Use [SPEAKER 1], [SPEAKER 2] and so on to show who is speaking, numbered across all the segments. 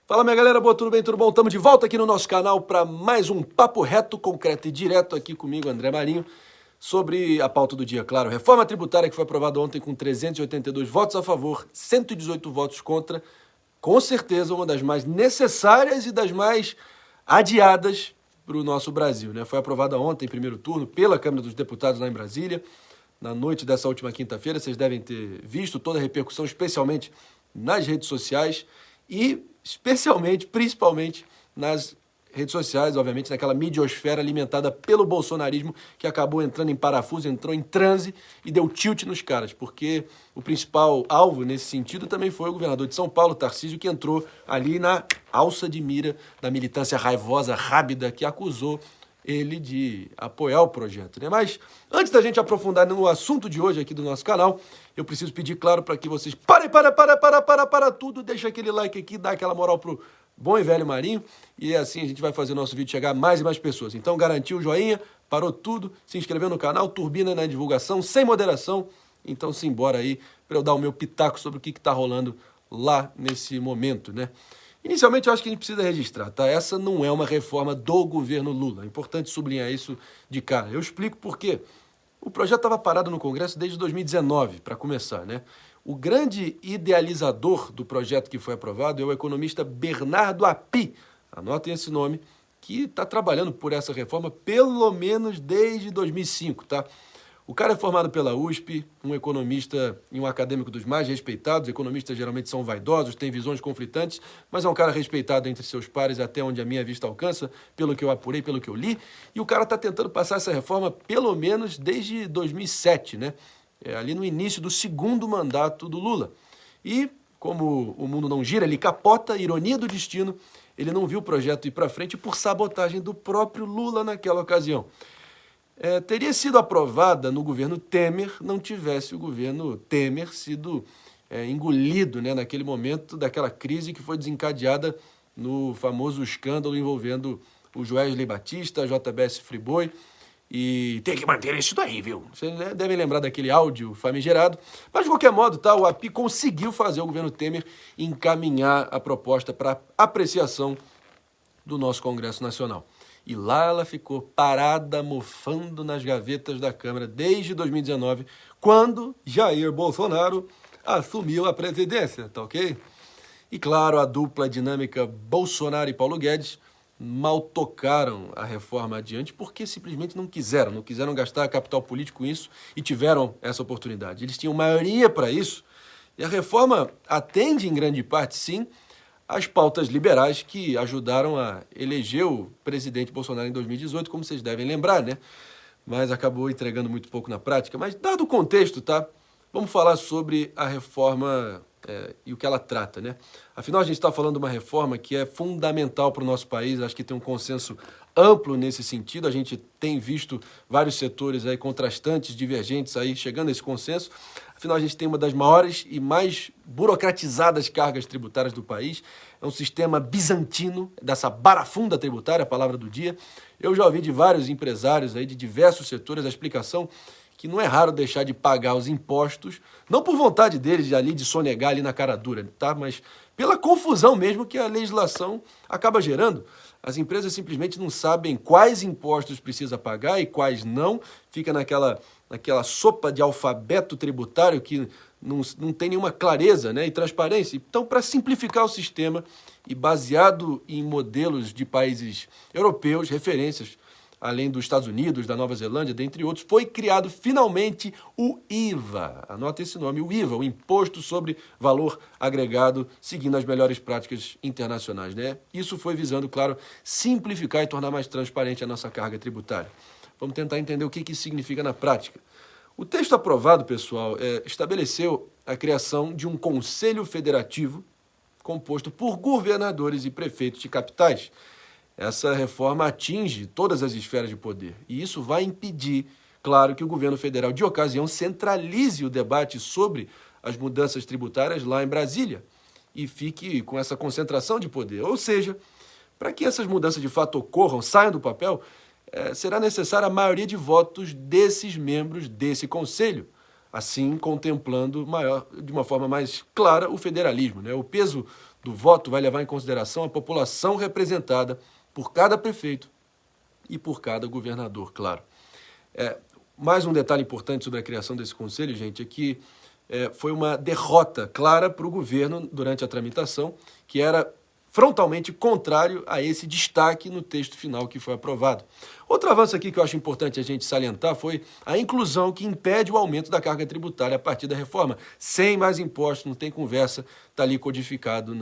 [SPEAKER 1] Fala, minha galera, boa, tudo bem, tudo bom? Estamos de volta aqui no nosso canal para mais um papo reto, concreto e direto aqui comigo, André Marinho, sobre a pauta do dia, claro. Reforma tributária que foi aprovada ontem com 382 votos a favor, 118 votos contra. Com certeza uma das mais necessárias e das mais adiadas para o nosso Brasil, né? Foi aprovada ontem, em primeiro turno, pela Câmara dos Deputados lá em Brasília, na noite dessa última quinta-feira. Vocês devem ter visto toda a repercussão, especialmente nas redes sociais e especialmente, principalmente nas redes sociais, obviamente, naquela midiosfera alimentada pelo bolsonarismo, que acabou entrando em parafuso, entrou em transe e deu tilt nos caras, porque o principal alvo nesse sentido também foi o governador de São Paulo, Tarcísio, que entrou ali na alça de mira da militância raivosa, rábida, que acusou ele de apoiar o projeto, né? Mas antes da gente aprofundar no assunto de hoje aqui do nosso canal, eu preciso pedir, claro, para que vocês para tudo, deixa aquele like aqui, dá aquela moral pro bom e velho Marinho, e assim a gente vai fazer nosso vídeo chegar a mais e mais pessoas. Então garantiu o joinha, parou tudo, se inscreveu no canal, turbina na divulgação, sem moderação. Então simbora aí para eu dar o meu pitaco sobre o que tá rolando lá nesse momento, né? Inicialmente, eu acho que a gente precisa registrar, tá? Essa não é uma reforma do governo Lula. É importante sublinhar isso de cara. Eu explico por quê. O projeto estava parado no Congresso desde 2019, para começar, né? O grande idealizador do projeto que foi aprovado é o economista Bernardo Api, anotem esse nome, que está trabalhando por essa reforma pelo menos desde 2005, tá? O cara é formado pela USP, um economista e um acadêmico dos mais respeitados. Economistas geralmente são vaidosos, têm visões conflitantes, mas é um cara respeitado entre seus pares até onde a minha vista alcança, pelo que eu apurei, pelo que eu li. E o cara está tentando passar essa reforma pelo menos desde 2007, né? Ali no início do segundo mandato do Lula. E, como o mundo não gira, ele capota, ironia do destino, ele não viu o projeto ir para frente por sabotagem do próprio Lula naquela ocasião. Teria sido aprovada no governo Temer, não tivesse o governo Temer sido engolido, né, naquele momento daquela crise que foi desencadeada no famoso escândalo envolvendo o Joesley Batista, a JBS Friboi, e tem que manter isso daí, viu? Vocês devem lembrar daquele áudio famigerado, mas de qualquer modo, tá, o API conseguiu fazer o governo Temer encaminhar a proposta para apreciação do nosso Congresso Nacional. E lá ela ficou parada, mofando nas gavetas da Câmara desde 2019, quando Jair Bolsonaro assumiu a presidência, tá ok? E claro, a dupla dinâmica Bolsonaro e Paulo Guedes mal tocaram a reforma adiante porque simplesmente não quiseram gastar capital político com isso e tiveram essa oportunidade. Eles tinham maioria para isso e a reforma atende em grande parte, sim, as pautas liberais que ajudaram a eleger o presidente Bolsonaro em 2018, como vocês devem lembrar, né? Mas acabou entregando muito pouco na prática. Mas dado o contexto, tá? Vamos falar sobre a reforma e o que ela trata, né? Afinal, a gente está falando de uma reforma que é fundamental para o nosso país, acho que tem um consenso amplo nesse sentido. A gente tem visto vários setores aí contrastantes, divergentes aí chegando a esse consenso. Afinal, a gente tem uma das maiores e mais burocratizadas cargas tributárias do país. É um sistema bizantino, dessa barafunda tributária, a palavra do dia. Eu já ouvi de vários empresários aí de diversos setores a explicação que não é raro deixar de pagar os impostos, não por vontade deles de sonegar ali na cara dura, tá? Mas pela confusão mesmo que a legislação acaba gerando. As empresas simplesmente não sabem quais impostos precisa pagar e quais não. Fica naquela sopa de alfabeto tributário que não tem nenhuma clareza, né, e transparência. Então, para simplificar o sistema e baseado em modelos de países europeus, referências, além dos Estados Unidos, da Nova Zelândia, dentre outros, foi criado finalmente o IVA. Anota esse nome, o IVA, o Imposto sobre Valor Agregado, seguindo as melhores práticas internacionais, né? Isso foi visando, claro, simplificar e tornar mais transparente a nossa carga tributária. Vamos tentar entender o que isso significa na prática. O texto aprovado, pessoal, estabeleceu a criação de um Conselho Federativo composto por governadores e prefeitos de capitais. Essa reforma atinge todas as esferas de poder e isso vai impedir, claro, que o governo federal, de ocasião, centralize o debate sobre as mudanças tributárias lá em Brasília e fique com essa concentração de poder. Ou seja, para que essas mudanças de fato ocorram, saiam do papel, será necessária a maioria de votos desses membros desse conselho, assim contemplando de uma forma mais clara o federalismo, né? O peso do voto vai levar em consideração a população representada por cada prefeito e por cada governador, claro. Mais um detalhe importante sobre a criação desse conselho, gente, é que foi uma derrota clara para o governo durante a tramitação, que era frontalmente contrário a esse destaque no texto final que foi aprovado. Outro avanço aqui que eu acho importante a gente salientar foi a inclusão que impede o aumento da carga tributária a partir da reforma. Sem mais impostos, não tem conversa, está ali codificado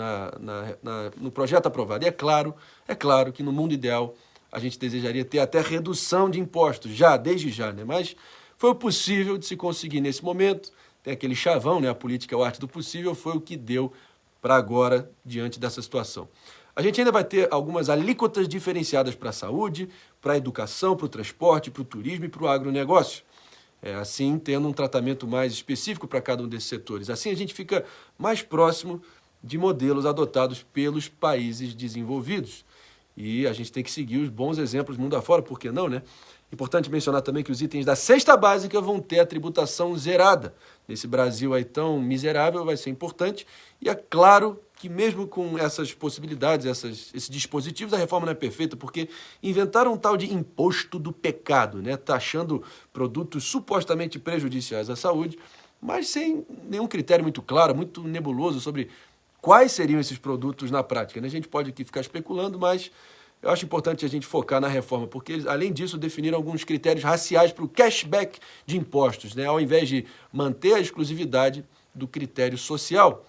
[SPEAKER 1] no projeto aprovado. E é claro que no mundo ideal a gente desejaria ter até redução de impostos, desde já, né? Mas foi o possível de se conseguir nesse momento. Tem aquele chavão, né? A política é a arte do possível, foi o que deu para agora, diante dessa situação. A gente ainda vai ter algumas alíquotas diferenciadas para a saúde, para a educação, para o transporte, para o turismo e para o agronegócio. Assim, tendo um tratamento mais específico para cada um desses setores. Assim, a gente fica mais próximo de modelos adotados pelos países desenvolvidos. E a gente tem que seguir os bons exemplos mundo afora, por que não, né? Importante mencionar também que os itens da cesta básica vão ter a tributação zerada. Nesse Brasil aí tão miserável, vai ser importante. E é claro que mesmo com essas possibilidades, esses dispositivos, a reforma não é perfeita, porque inventaram um tal de imposto do pecado, né? Taxando produtos supostamente prejudiciais à saúde, mas sem nenhum critério muito claro, muito nebuloso sobre quais seriam esses produtos na prática, né? A gente pode aqui ficar especulando, mas eu acho importante a gente focar na reforma, porque eles, além disso, definiram alguns critérios raciais para o cashback de impostos, né? Ao invés de manter a exclusividade do critério social.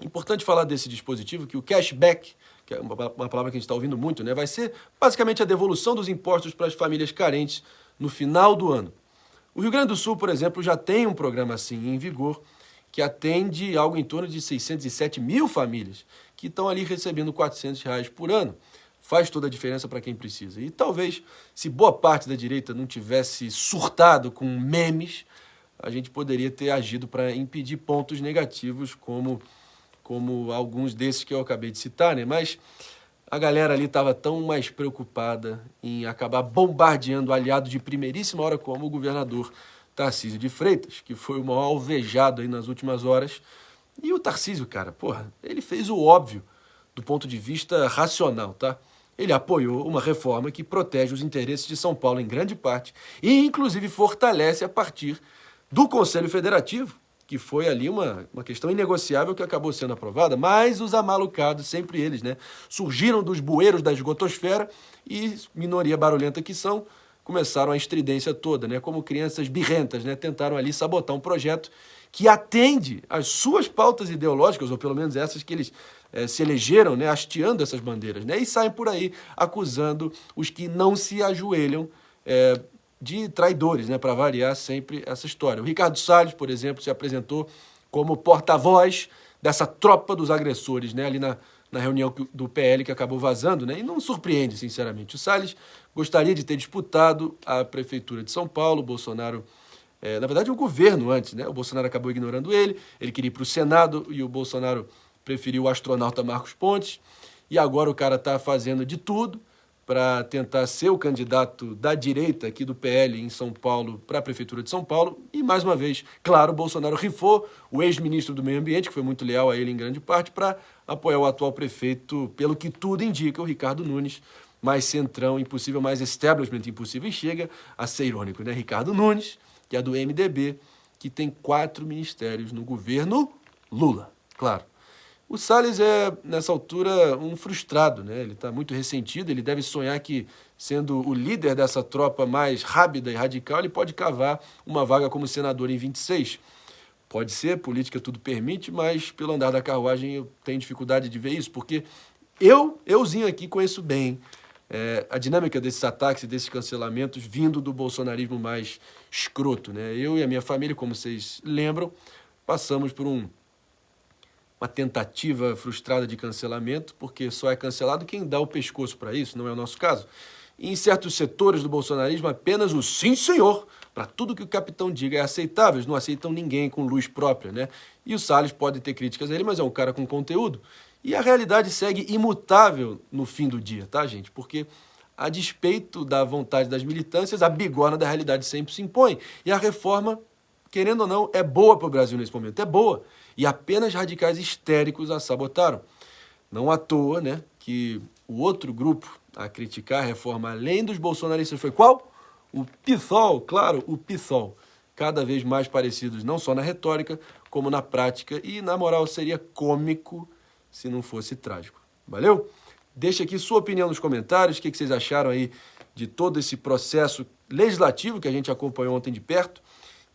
[SPEAKER 1] Importante falar desse dispositivo, que o cashback, que é uma palavra que a gente está ouvindo muito, né? Vai ser basicamente a devolução dos impostos para as famílias carentes no final do ano. O Rio Grande do Sul, por exemplo, já tem um programa assim em vigor, que atende algo em torno de 607 mil famílias, que estão ali recebendo R$400 por ano. Faz toda a diferença para quem precisa. E talvez, se boa parte da direita não tivesse surtado com memes, a gente poderia ter agido para impedir pontos negativos, como alguns desses que eu acabei de citar, né? Mas a galera ali estava tão mais preocupada em acabar bombardeando aliados de primeiríssima hora, como o governador Tarcísio de Freitas, que foi o maior alvejado aí nas últimas horas. E o Tarcísio, cara, ele fez o óbvio do ponto de vista racional, tá? Ele apoiou uma reforma que protege os interesses de São Paulo em grande parte e, inclusive, fortalece a partir do Conselho Federativo, que foi ali uma questão inegociável que acabou sendo aprovada, mas os amalucados, sempre eles, né, surgiram dos bueiros da esgotosfera e, minoria barulhenta que são, começaram a estridência toda, né, como crianças birrentas, né, tentaram ali sabotar um projeto que atende às suas pautas ideológicas, ou pelo menos essas que eles se elegeram, né, hasteando essas bandeiras, né, e saem por aí acusando os que não se ajoelham de traidores, né, para variar sempre essa história. O Ricardo Salles, por exemplo, se apresentou como porta-voz dessa tropa dos agressores, né, ali na reunião do PL que acabou vazando, né, e não surpreende, sinceramente. O Salles gostaria de ter disputado a Prefeitura de São Paulo, o Bolsonaro... na verdade, o governo antes, né? O Bolsonaro acabou ignorando ele queria ir para o Senado e o Bolsonaro preferiu o astronauta Marcos Pontes, e agora o cara está fazendo de tudo para tentar ser o candidato da direita aqui do PL em São Paulo para a Prefeitura de São Paulo, e mais uma vez, claro, o Bolsonaro rifou o ex-ministro do Meio Ambiente, que foi muito leal a ele em grande parte, para apoiar o atual prefeito, pelo que tudo indica, o Ricardo Nunes, mais centrão impossível, mais establishment impossível, e chega a ser irônico, né? Ricardo Nunes, que é do MDB, que tem 4 ministérios no governo Lula, claro. O Salles é, nessa altura, um frustrado, né? Ele está muito ressentido, ele deve sonhar que, sendo o líder dessa tropa mais rápida e radical, ele pode cavar uma vaga como senador em 26. Pode ser, política tudo permite, mas pelo andar da carruagem eu tenho dificuldade de ver isso, porque euzinho aqui conheço bem a dinâmica desses ataques e desses cancelamentos vindo do bolsonarismo mais escroto, né? Eu e a minha família, como vocês lembram, passamos por uma tentativa frustrada de cancelamento, porque só é cancelado quem dá o pescoço para isso, não é o nosso caso. E em certos setores do bolsonarismo, apenas o sim, senhor, para tudo que o capitão diga é aceitável, eles não aceitam ninguém com luz própria, né? E o Salles pode ter críticas a ele, mas é um cara com conteúdo. E a realidade segue imutável no fim do dia, tá, gente? Porque, a despeito da vontade das militâncias, a bigorna da realidade sempre se impõe. E a reforma, querendo ou não, é boa para o Brasil nesse momento, é boa. E apenas radicais histéricos a sabotaram. Não à toa, né, que o outro grupo a criticar a reforma, além dos bolsonaristas, foi qual? O PSOL, claro, o PSOL. Cada vez mais parecidos, não só na retórica, como na prática. E, na moral, seria cômico se não fosse trágico. Valeu? Deixa aqui sua opinião nos comentários, o que vocês acharam aí de todo esse processo legislativo que a gente acompanhou ontem de perto.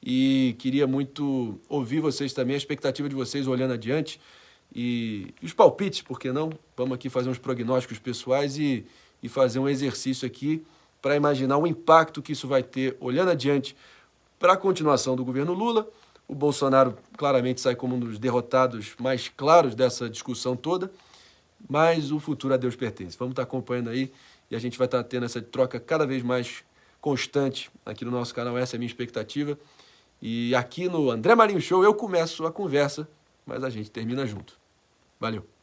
[SPEAKER 1] E queria muito ouvir vocês também, a expectativa de vocês olhando adiante. E os palpites, por que não? Vamos aqui fazer uns prognósticos pessoais e fazer um exercício aqui para imaginar o impacto que isso vai ter, olhando adiante, para a continuação do governo Lula. O Bolsonaro claramente sai como um dos derrotados mais claros dessa discussão toda, mas o futuro a Deus pertence. Vamos estar acompanhando aí e a gente vai estar tendo essa troca cada vez mais constante aqui no nosso canal. Essa é a minha expectativa. E aqui no André Marinho Show eu começo a conversa, mas a gente termina junto. Valeu!